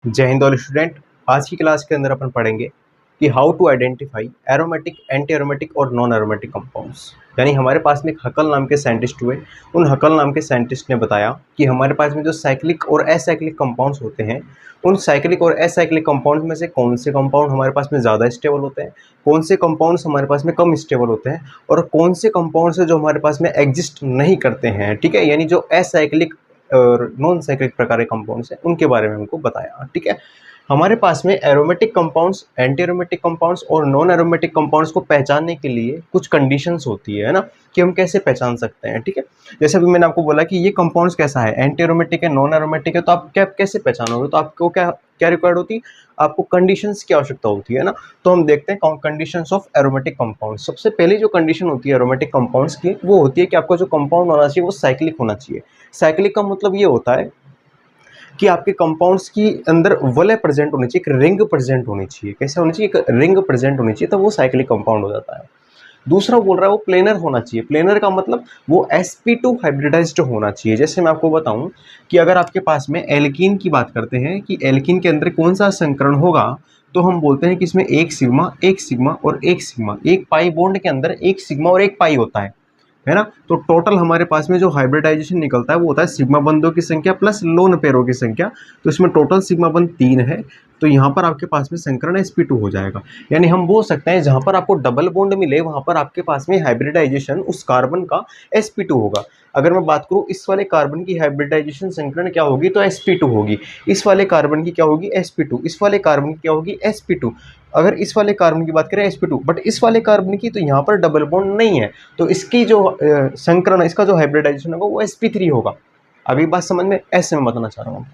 जय Hind all student. आज की क्लास के अंदर अपन पढ़ेंगे कि how to identify aromatic, anti aromatic और नॉन एरोमेटिक कंपाउंड्स। यानी हमारे पास में एक हकल नाम के साइंटिस्ट हुए। उन हकल नाम के साइंटिस्ट ने बताया कि हमारे पास में जो साइक्लिक और एसाइक्लिक कंपाउंड्स होते हैं, उन साइक्लिक और एसाइक्लिक कंपाउंड में से कौन से कंपाउंड हमारे पास में ज़्यादा स्टेबल होते हैं, कौन से कंपाउंड्स हमारे पास में कम स्टेबल होते हैं, और कौन से कंपाउंड्स है जो हमारे पास में एग्जिस्ट नहीं करते हैं। ठीक है, यानी जो एसाइक्लिक और नॉन साइक्लिक प्रकार के कंपाउंड्स हैं उनके बारे में हमको बताया। ठीक है, हमारे पास में aromatic compounds, anti aromatic compounds और नॉन एरोमेटिक कंपाउंड्स को पहचानने के लिए कुछ कंडीशंस होती है ना, कि हम कैसे पहचान सकते हैं। ठीक है, जैसे अभी मैंने आपको बोला कि ये कंपाउंड्स कैसा है, एंटी एरोमेटिक है, नॉन एरोमेटिक है, तो आप क्या कैसे पहचानोगे, तो आपको क्या क्या रिक्वायर्ड होती है, आपको कंडीशंस की आवश्यकता होती है ना। तो हम देखते हैं कंडीशंस ऑफ एरोमेटिक कंपाउंड्स। सबसे पहली जो कंडीशन होती है एरोमेटिक कंपाउंड्स की, वो होती है कि आपका जो कंपाउंड होना चाहिए वो साइक्लिक होना चाहिए। साइक्लिक का मतलब ये होता है कि आपके कंपाउंड्स की अंदर वलय प्रेजेंट होनी चाहिए, एक रिंग प्रेजेंट होनी चाहिए। कैसे होनी चाहिए, एक रिंग प्रेजेंट होनी चाहिए, तो वो साइक्लिक कंपाउंड हो जाता है। दूसरा बोल रहा है वो प्लेनर होना चाहिए। प्लेनर का मतलब वो sp2 हाइब्रिडाइज्ड होना चाहिए। जैसे मैं आपको बताऊं कि अगर आपके पास में एल्कीन की बात करते हैं कि एल्कीन के अंदर कौन सा संकरण होगा, तो हम बोलते हैं कि इसमें एक सिग्मा, एक सिग्मा और एक सिग्मा, एक पाई बॉन्ड के अंदर एक सिग्मा और एक पाई होता है ना। तो टोटल हमारे पास में जो हाइब्रिडाइजेशन निकलता है वो होता है सिग्मा बंधों की संख्या प्लस लोन पेयरों की संख्या। तो इसमें टोटल सिग्मा बंध 3 है, तो यहाँ पर आपके पास में संकरण sp2 हो जाएगा। यानी हम बोल सकते हैं जहाँ पर आपको डबल बॉन्ड मिले वहाँ पर आपके पास में हाइब्रिडाइजेशन उस कार्बन का sp2 होगा। अगर मैं बात करूँ इस वाले कार्बन की हाइब्रिडाइजेशन संकरण क्या होगी, तो sp2 होगी। इस वाले कार्बन की क्या होगी, sp2। इस वाले कार्बन की क्या होगी, sp2। अगर इस वाले कार्बन की बात करें sp2, बट इस वाले कार्बन की तो यहाँ पर डबल बॉन्ड नहीं है, तो इसकी जो संकरण, इसका जो हाइब्रिडाइजेशन होगा वो sp3 होगा। अभी बात समझ में, ऐसे में बताना चाह रहा हूँ।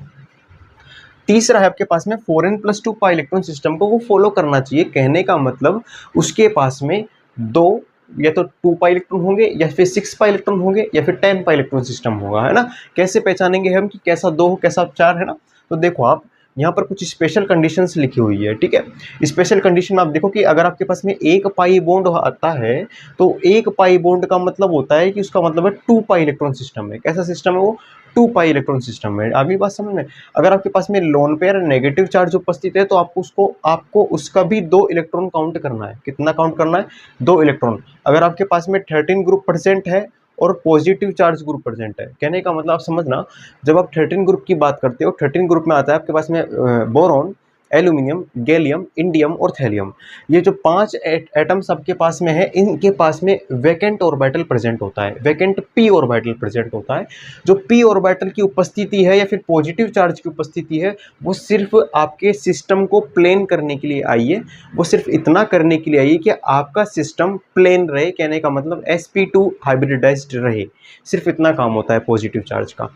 तीसरा है आपके पास में 4n+2 पाई इलेक्ट्रॉन सिस्टम को वो फॉलो करना चाहिए। कहने का मतलब उसके पास में दो या तो 2 पाई इलेक्ट्रॉन होंगे, या फिर 6 पाई इलेक्ट्रॉन होंगे, या फिर 10 पाई इलेक्ट्रॉन सिस्टम होगा, है ना। कैसे पहचानेंगे हम कि कैसा 2 हो कैसा 4 है ना। तो देखो आप यहाँ पर कुछ स्पेशल कंडीशंस लिखी हुई है। ठीक है, स्पेशल कंडीशन में आप देखो कि अगर आपके पास में एक पाई बॉन्ड आता है, तो एक पाई बॉन्ड का मतलब होता है कि उसका मतलब है 2 पाई इलेक्ट्रॉन सिस्टम है। कैसा सिस्टम है वो, 2 पाई इलेक्ट्रॉन सिस्टम है। अगली बात समझ में, अगर आपके पास में लोन पेयर नेगेटिव चार्ज उपस्थित है, तो आपको उसका भी 2 इलेक्ट्रॉन काउंट करना है। कितना काउंट करना है, 2 इलेक्ट्रॉन। अगर आपके पास में 13 ग्रुप प्रेजेंट है और पॉजिटिव चार्ज ग्रुप प्रेजेंट है, कहने का मतलब आप समझना, जब आप 13 ग्रुप की बात करते हो, 13 ग्रुप में आता है आपके पास में बोरॉन, एल्यूमिनियम, गैलियम, इंडियम और थैलियम। ये जो 5 एटम्स आपके पास में है, इनके पास में वैकेंट ऑर्बिटल प्रेजेंट होता है, वैकेंट p ऑर्बिटल प्रेजेंट होता है। जो p ऑर्बिटल की उपस्थिति है या फिर पॉजिटिव चार्ज की उपस्थिति है, वो सिर्फ आपके सिस्टम को प्लेन करने के लिए आई है। वो सिर्फ इतना करने के लिए आई है कि आपका सिस्टम प्लेन रहे। कहने का मतलब sp2 हाइब्रिडाइज्ड रहे, सिर्फ इतना काम होता है पॉजिटिव चार्ज का।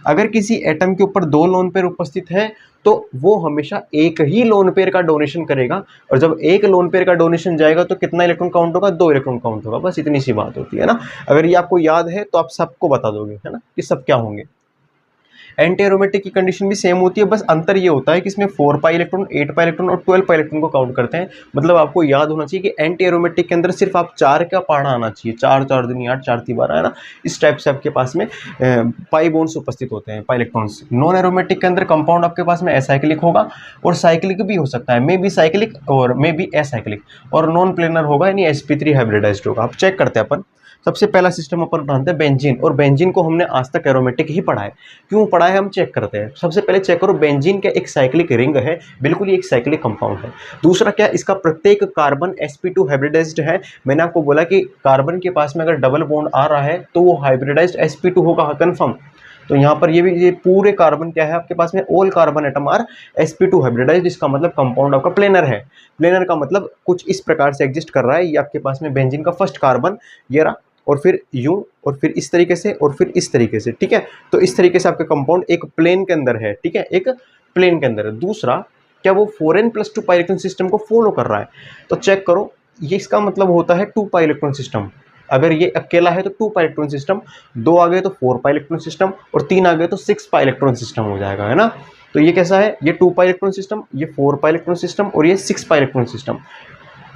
अगर किसी एटम के ऊपर 2 लोन पेयर उपस्थित है, तो वो हमेशा एक ही लोन पेयर का डोनेशन करेगा, और जब एक लोन पेयर का डोनेशन जाएगा तो कितना इलेक्ट्रॉन काउंट होगा, 2 इलेक्ट्रॉन काउंट होगा। बस इतनी सी बात होती है ना। अगर ये आपको याद है तो आप सबको बता दोगे, है ना, कि सब क्या होंगे। एंटी एरोमेटिक की कंडीशन भी सेम होती है, बस अंतर ये होता है कि इसमें 4 पाई इलेक्ट्रॉन, 8 पाई इलेक्ट्रॉन और 12 पाई इलेक्ट्रॉन को काउंट करते हैं। मतलब आपको याद होना चाहिए कि एंटी एरोमेटिक के अंदर सिर्फ आप 4 का पढ़ना आना चाहिए, 4 4 दूनी 8, 4 3 12, है ना। इस टाइप से आपके पास में पाई बॉन्ड्स उपस्थित होते हैं, पाई इलेक्ट्रॉन्स। नॉन एरोमेटिक के अंदर कंपाउंड आपके पास में एसाइक्लिक होगा, और साइक्लिक भी हो सकता है, मे बी साइक्लिक और मे बी एसाइक्लिक, और नॉन प्लेनर होगा यानी sp3 हाइब्रिडाइज्ड होगा। अब चेक करते हैं अपन। सबसे पहला सिस्टम अपन पढ़ते हैं बेंजीन, और बेंजीन को हमने आज तक एरोमेटिक ही पढ़ा है। क्यों पढ़ा है हम चेक करते हैं। सबसे पहले चेक करो, बेंजीन का एक साइक्लिक रिंग है, बिल्कुल ही एक साइक्लिक कंपाउंड है। दूसरा क्या, इसका प्रत्येक कार्बन sp2 हाइब्रिडाइज्ड है। मैंने आपको बोला कि कार्बन के पास में अगर डबल बॉन्ड आ रहा है तो वो हाइब्रिडाइज्ड sp2 होगा, कंफर्म। तो यहाँ पर ये पूरे कार्बन क्या है आपके पास में, all carbon atom are sp2 hybridised. इसका मतलब कंपाउंड आपका प्लेनर है। प्लेनर का मतलब कुछ इस प्रकार से एग्जिस्ट कर रहा है। ये आपके पास में बेंजीन का फर्स्ट कार्बन, ये रहा, और फिर यूं, और फिर इस तरीके से, और फिर इस तरीके से। ठीक है, तो इस तरीके से आपका कंपाउंड एक प्लेन के अंदर है। ठीक है, एक प्लेन के अंदर है। दूसरा क्या, वो 4n+2 पाई इलेक्ट्रॉन सिस्टम को फॉलो कर रहा है। तो चेक करो, ये इसका मतलब होता है 2 पाई इलेक्ट्रॉन सिस्टम। अगर ये अकेला है तो 2 पाई इलेक्ट्रॉन सिस्टम, 2 आ गए तो 4 पाई इलेक्ट्रॉन सिस्टम, और 3 आ गए तो 6 पाई इलेक्ट्रॉन सिस्टम हो जाएगा, है ना। तो ये कैसा है, ये 2 पाई इलेक्ट्रॉन सिस्टम, ये 4 पाई इलेक्ट्रॉन सिस्टम, और ये 6 पाई इलेक्ट्रॉन सिस्टम।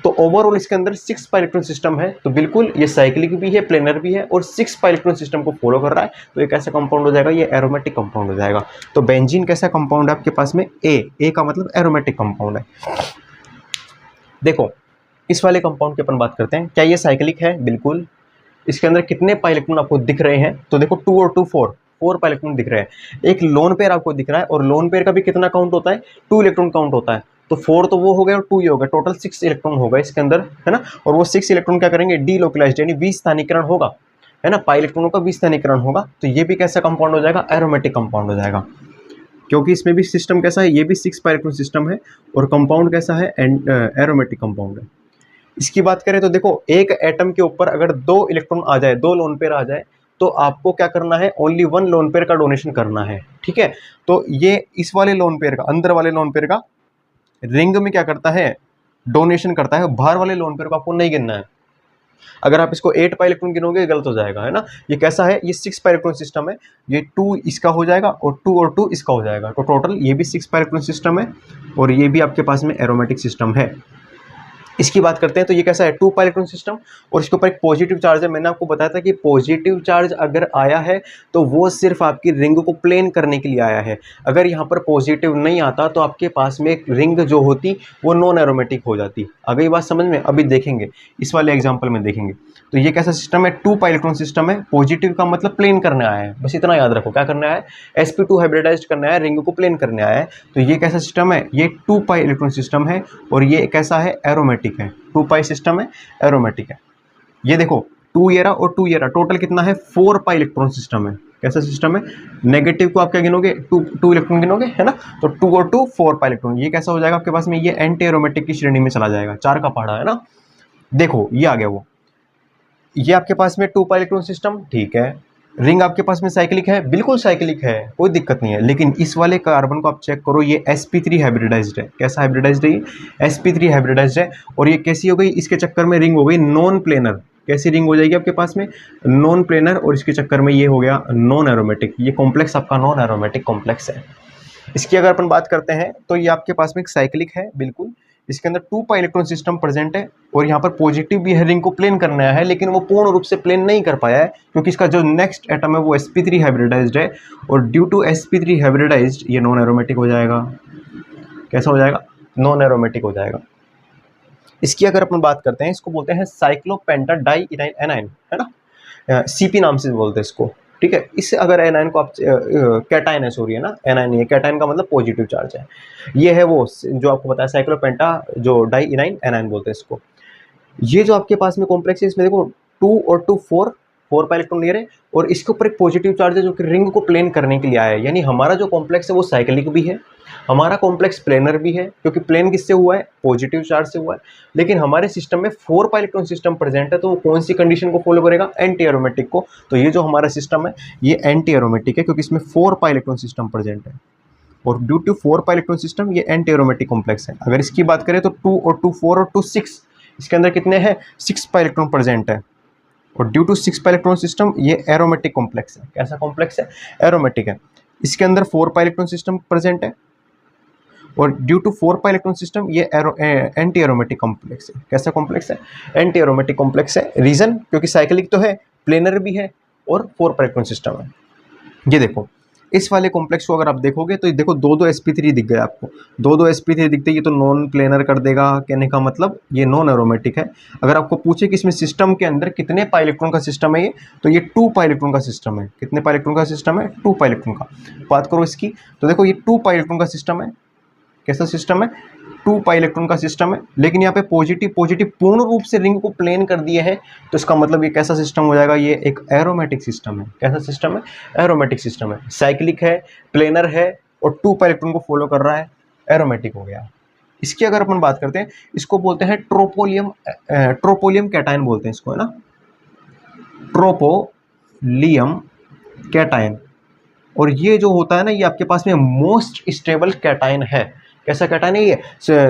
तो ओवरऑल इसके अंदर 6 पाई इलेक्ट्रॉन सिस्टम है, तो बिल्कुल ये साइक्लिक भी है, प्लेनर भी है और 6 पाई इलेक्ट्रॉन सिस्टम को फॉलो कर रहा है। तो ये कैसा कंपाउंड हो जाएगा, ये एरोमेटिक कंपाउंड हो जाएगा। तो बेंजीन कैसा कंपाउंड है आपके पास में, ए का मतलब एरोमेटिक कंपाउंड है। देखो इस वाले कंपाउंड की अपन बात करते हैं, क्या ये साइक्लिक है, बिल्कुल। इसके अंदर कितने पाई इलेक्ट्रॉन आपको दिख रहे हैं, तो देखो 2 और 2 4 पाई इलेक्ट्रॉन दिख रहे हैं। एक लोन पेयर आपको दिख रहा है और लोन पेयर का भी कितना काउंट होता है, 2 इलेक्ट्रॉन काउंट होता है। तो 4 तो वो हो गए और 2 ये हो गए, टोटल 6 इलेक्ट्रॉन होगा इसके अंदर, है ना। और वो 6 इलेक्ट्रॉन क्या करेंगे, डीलोकलाइज्ड यानी विस्थानीकरण होगा, है ना, पाई इलेक्ट्रॉनों का विस्थानीकरण होगा। तो ये भी कैसा कंपाउंड हो जाएगा, एरोमेटिक कंपाउंड हो जाएगा, क्योंकि इसमें भी सिस्टम कैसा है, ये भी 6 पाई इलेक्ट्रॉन सिस्टम है और कंपाउंड कैसा है, एरोमेटिक कंपाउंड है। इसकी बात करें तो देखो एक एटम के ऊपर अगर 2 इलेक्ट्रॉन आ जाए, 2 लोन पेयर आ जाए, तो आपको क्या करना है, ओनली 1 लोन पेयर का डोनेशन करना है, ठीक है। तो ये इस वाले लोन पेयर का, अंदर वाले लोन पेयर का रिंग में क्या करता है, डोनेशन करता है। बाहर वाले लोन पेयर को आपको नहीं गिनना है। अगर आप इसको 8 पाई इलेक्ट्रॉन गिनोगे गलत हो जाएगा, है ना। ये कैसा है, ये 6 पाई इलेक्ट्रॉन सिस्टम है, ये 2 इसका हो जाएगा और 2 इसका हो जाएगा। तो टोटल ये भी 6 पाई इलेक्ट्रॉन सिस्टम है और ये भी आपके पास में एरोमेटिक सिस्टम है। इसकी बात करते हैं तो ये कैसा है, 2 पाई इलेक्ट्रॉन सिस्टम और इसके ऊपर एक पॉजिटिव चार्ज है। मैंने आपको बताया था कि पॉजिटिव चार्ज अगर आया है तो वो सिर्फ आपकी रिंग को प्लेन करने के लिए आया है। अगर यहाँ पर पॉजिटिव नहीं आता तो आपके पास में एक रिंग जो होती वो नॉन एरोमेटिक हो जाती। अगर ये बात समझ में, अभी देखेंगे इस वाले एग्जाम्पल में देखेंगे। तो ये कैसा सिस्टम है, 2 पाई इलेक्ट्रॉन सिस्टम है। पॉजिटिव का मतलब प्लेन करने आया है, बस इतना याद रखो, क्या करने आया है, sp2 हाइब्रिडाइज्ड करने आया है, रिंग को प्लेन करने आया है। तो ये कैसा सिस्टम है, ये 2 पाई इलेक्ट्रॉन सिस्टम है और ये कैसा है, एरोमेटिक है। 2 पाई सिस्टम है, एरोमेटिक है। ये देखो 2 ये रहा और 2 ये रहा, टोटल कितना है, 4 पाई इलेक्ट्रॉन सिस्टम है। कैसा सिस्टम है, नेगेटिव को आप क्या गिनोगे, 2 इलेक्ट्रॉन गिनोगे, है ना। तो 2 और 2 4 पाई इलेक्ट्रॉन। ये कैसा हो जाएगा आपके पास में, ये एंटी एरोमेटिक की श्रेणी में चला जाएगा, 4 का पहाड़ा, है ना। देखो ये आ गया वो, ये आपके पास में 2 पाई इलेक्ट्रॉन सिस्टम, ठीक है। रिंग आपके पास में साइक्लिक है, बिल्कुल साइक्लिक है, कोई दिक्कत नहीं है। लेकिन इस वाले कार्बन को आप चेक करो, ये sp3 हाइब्रिडाइज्ड है। कैसा हाइब्रिडाइज्ड है, ये sp3 हाइब्रिडाइज्ड है। और ये कैसी हो गई, इसके चक्कर में रिंग हो गई नॉन प्लेनर। कैसी रिंग हो जाएगी आपके पास में, नॉन प्लेनर, और इसके चक्कर में ये हो गया नॉन एरोमेटिक। ये कॉम्प्लेक्स आपका नॉन एरोमेटिक कॉम्प्लेक्स है। इसकी अगर अपन बात करते हैं तो ये आपके पास में एक साइक्लिक है, बिल्कुल। इसके अंदर 2 पाई इलेक्ट्रॉन सिस्टम प्रेजेंट है और यहाँ पर पॉजिटिव भी है, रिंग को प्लेन करना है, लेकिन वो पूर्ण रूप से प्लेन नहीं कर पाया है क्योंकि इसका जो नेक्स्ट एटम है वो sp3 हाइब्रिडाइज्ड है। और ड्यू टू sp3 हाइब्रिडाइज्ड ये नॉन एरोमेटिक हो जाएगा। कैसा हो जाएगा, नॉन एरोमेटिक हो जाएगा। इसकी अगर अपन बात करते हैं, इसको बोलते हैं साइक्लोपेंटा डाई एनाइन, है ना, CP नाम से बोलते हैं इसको, ठीक है। इससे अगर एनाइन को आप कैटाइन है, सॉरी, है ना, एनाइन नहीं है, कैटाइन का मतलब पॉजिटिव चार्ज है। ये है वो जो आपको बताया साइक्लोपेंटा जो डाई इनाइन एनाइन बोलते हैं इसको। ये जो आपके पास में कॉम्प्लेक्स है, इसमें देखो 2 और 2 4 पाई इलेक्ट्रॉन ले रहे हैं और इसके ऊपर एक पॉजिटिव चार्ज है जो कि रिंग को प्लेन करने के लिए आया है। यानी हमारा जो कॉम्प्लेक्स है वो साइक्लिक भी है, हमारा कॉम्प्लेक्स प्लेनर भी है, क्योंकि प्लेन किससे हुआ है, पॉजिटिव चार्ज से हुआ है। लेकिन हमारे सिस्टम में 4 पाई इलेक्ट्रॉन सिस्टम प्रेजेंट है, तो वो कौन सी कंडीशन को फॉलो करेगा, एंटी एरोमेटिक को। तो ये जो हमारा सिस्टम है ये एंटी एरोमेटिक है क्योंकि इसमें 4 पाई इलेक्ट्रॉन सिस्टम प्रेजेंट है और due to 4 pi electron system ये एंटी एरोमेटिक कॉम्प्लेक्स है। अगर इसकी बात करें तो 2 और 2 4 और 2 6, इसके अंदर कितने हैं, 6 पाई इलेक्ट्रॉन प्रेजेंट है और due to 6 pi electron system ये एरोमेटिक कॉम्प्लेक्स है। कैसा कॉम्प्लेक्स है, एरोमेटिक है। इसके अंदर 4 पाई इलेक्ट्रॉन सिस्टम प्रेजेंट है और due to 4 pi electron system ये एंटी एरोमेटिक कॉम्प्लेक्स है। कैसा कॉम्प्लेक्स है, एंटी एरोमेटिक कॉम्प्लेक्स है। रीजन, क्योंकि साइक्लिक तो है, प्लेनर भी है और 4 पाई इलेक्ट्रॉन सिस्टम है। ये देखो इस वाले कॉम्प्लेक्स को अगर आप देखोगे तो देखो 2 sp3 दिख गए आपको, 2 sp3 दिखते, ये तो नॉन प्लेनर कर देगा। कहने का मतलब ये नॉन एरोमेटिक है। अगर आपको पूछे कि इसमें सिस्टम के अंदर कितने पाई इलेक्ट्रॉन का सिस्टम है ये, तो ये 2 पाई इलेक्ट्रॉन का सिस्टम है। कितने पाई इलेक्ट्रॉन का सिस्टम है, 2 पाई इलेक्ट्रॉन का। बात करो इसकी तो देखो ये 2 पाई इलेक्ट्रॉन का सिस्टम है। कैसा सिस्टम है, 2 पाई इलेक्ट्रॉन का सिस्टम है। लेकिन यहाँ पे पॉजिटिव पूर्ण रूप से रिंग को प्लेन कर दिए है, तो इसका मतलब ये कैसा सिस्टम हो जाएगा, ये एक एरोमेटिक सिस्टम है। कैसा सिस्टम है, एरोमेटिक सिस्टम है। साइक्लिक है, प्लेनर है और 2 पाई इलेक्ट्रॉन को फॉलो कर रहा है, एरोमेटिक हो गया। इसकी अगर अपन बात करते हैं, इसको बोलते हैं ट्रोपोलियम कैटायन बोलते हैं इसको, है ना, ट्रोपोलियम कैटायन। और ये जो होता है ना, ये आपके पास में मोस्ट स्टेबल कैटायन है। कैसा कैटायन है ये,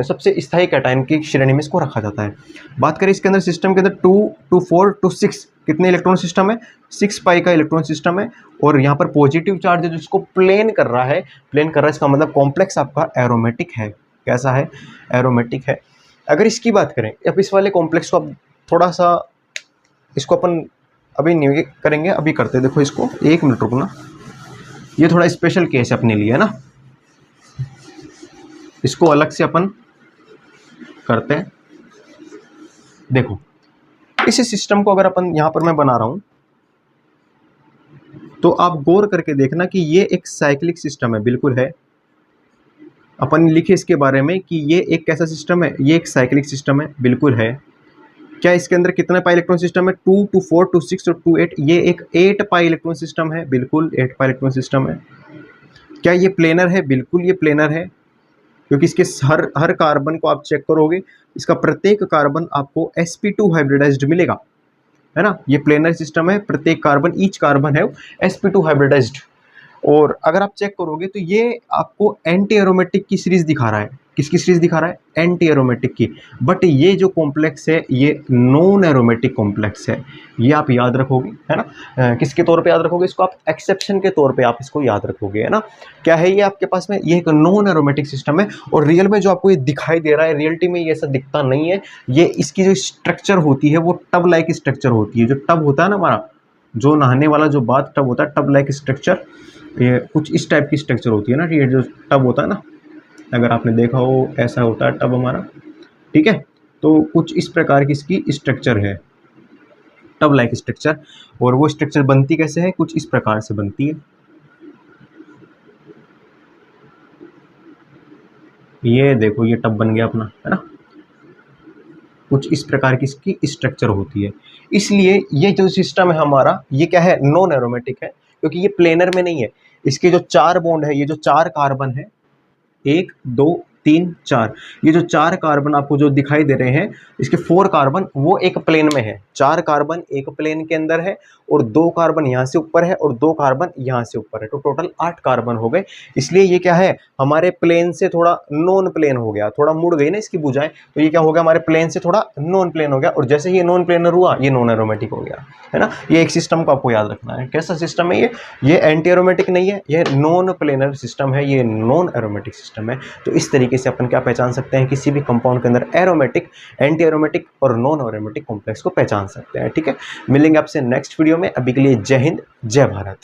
सबसे स्थायी कैटायन की श्रेणी में इसको रखा जाता है। बात करें इसके अंदर सिस्टम के अंदर 2 2 4 2 6 कितने इलेक्ट्रॉन सिस्टम है, 6 पाई का इलेक्ट्रॉन सिस्टम है। और यहाँ पर पॉजिटिव चार्ज है जिसको प्लेन कर रहा है, इसका मतलब कॉम्प्लेक्स आपका एरोमेटिक है। कैसा है, एरोमेटिक है। अगर इसकी बात करें, अब इस वाले कॉम्प्लेक्स को अब थोड़ा सा, इसको अपन अभी नहीं करेंगे, अभी करते हैं। देखो इसको, 1 मिनट रुकना, ये थोड़ा स्पेशल केस है अपने लिए, है ना, इसको अलग से अपन करते हैं। देखो इस सिस्टम को अगर अपन यहाँ पर मैं बना रहा हूँ, तो आप गौर करके देखना कि ये एक साइक्लिक सिस्टम है, बिल्कुल है। अपन लिखे इसके बारे में कि ये एक कैसा सिस्टम है, ये एक साइक्लिक सिस्टम है, बिल्कुल है। क्या इसके अंदर कितने पाई इलेक्ट्रॉन सिस्टम है, 2, 2, 4, 2, 6 और 2, 8, ये एक 8 पाई इलेक्ट्रॉन सिस्टम है, बिल्कुल 8 पाई इलेक्ट्रॉन सिस्टम है। क्या ये प्लेनर है, बिल्कुल ये प्लेनर है, क्योंकि इसके हर कार्बन को आप चेक करोगे, इसका प्रत्येक कार्बन आपको sp2 हाइब्रिडाइज्ड मिलेगा, है ना। ये प्लेनर सिस्टम है, प्रत्येक कार्बन, ईच कार्बन है sp2 हाइब्रिडाइज्ड। और अगर आप चेक करोगे तो ये आपको एंटी एरोमेटिक की सीरीज दिखा रहा है। किसकी सीरीज दिखा रहा है, एंटी एरोमेटिक की। बट ये जो कॉम्प्लेक्स है ये नॉन एरोमेटिक कॉम्प्लेक्स है, ये आप याद रखोगे, है ना। किसके तौर पे याद रखोगे इसको, आप एक्सेप्शन के तौर पे आप इसको याद रखोगे, है ना। क्या है ये आपके पास में, ये एक नॉन एरोमेटिक सिस्टम है। और रियल में जो आपको ये दिखाई दे रहा है, रियलिटी में ये ऐसा दिखता नहीं है। ये इसकी जो स्ट्रक्चर होती है वो टब लाइक स्ट्रक्चर होती है। जो टब होता है ना हमारा, जो नहाने वाला जो बाथ टब होता है, टब लाइक स्ट्रक्चर, ये कुछ इस टाइप की स्ट्रक्चर होती है ना। ये जो टब होता है ना, अगर आपने देखा हो ऐसा होता है टब हमारा, ठीक है। तो कुछ इस प्रकार की इसकी स्ट्रक्चर है, टब लाइक स्ट्रक्चर। और वो स्ट्रक्चर बनती कैसे है, कुछ इस प्रकार से बनती है। ये देखो ये टब बन गया अपना, है ना। कुछ इस प्रकार की इसकी स्ट्रक्चर होती है। इसलिए ये जो सिस्टम है हमारा, ये क्या है, नॉन एरोमेटिक है, क्योंकि ये प्लेनर में नहीं है। इसके जो 4 बॉन्ड है, ये जो 4 कार्बन है, 1, 2, 3, 4, ये जो 4 कार्बन आपको जो दिखाई दे रहे हैं, इसके 4 कार्बन वो एक प्लेन में है। 4 कार्बन एक प्लेन के अंदर है, और 2 कार्बन यहाँ से ऊपर है, और 2 कार्बन यहाँ से ऊपर है। तो टोटल 8 कार्बन हो गए। इसलिए ये क्या है, हमारे प्लेन से थोड़ा नॉन प्लेन हो गया, थोड़ा मुड़ गई ना इसकी भुजाएं, तो ये क्या हो गया, हमारे प्लेन से थोड़ा नॉन प्लेन हो गया। और जैसे ही ये नॉन प्लेनर हुआ, ये नॉन एरोमेटिक हो गया, है ना। ये एक सिस्टम को आपको याद रखना है। कैसा सिस्टम है ये एंटी एरोमेटिक नहीं है, ये नॉन प्लेनर सिस्टम है, ये नॉन एरोमेटिक सिस्टम है। तो इस तरीके से अपन क्या पहचान सकते हैं, किसी भी कंपाउंड के अंदर एरोमेटिक, एंटी एरोमेटिक और नॉन एरोमेटिक कॉम्प्लेक्स को पहचान सकते हैं, ठीक है। मिलेंगे आपसे नेक्स्ट वीडियो में। अभी के लिए जय हिंद, जय भारत।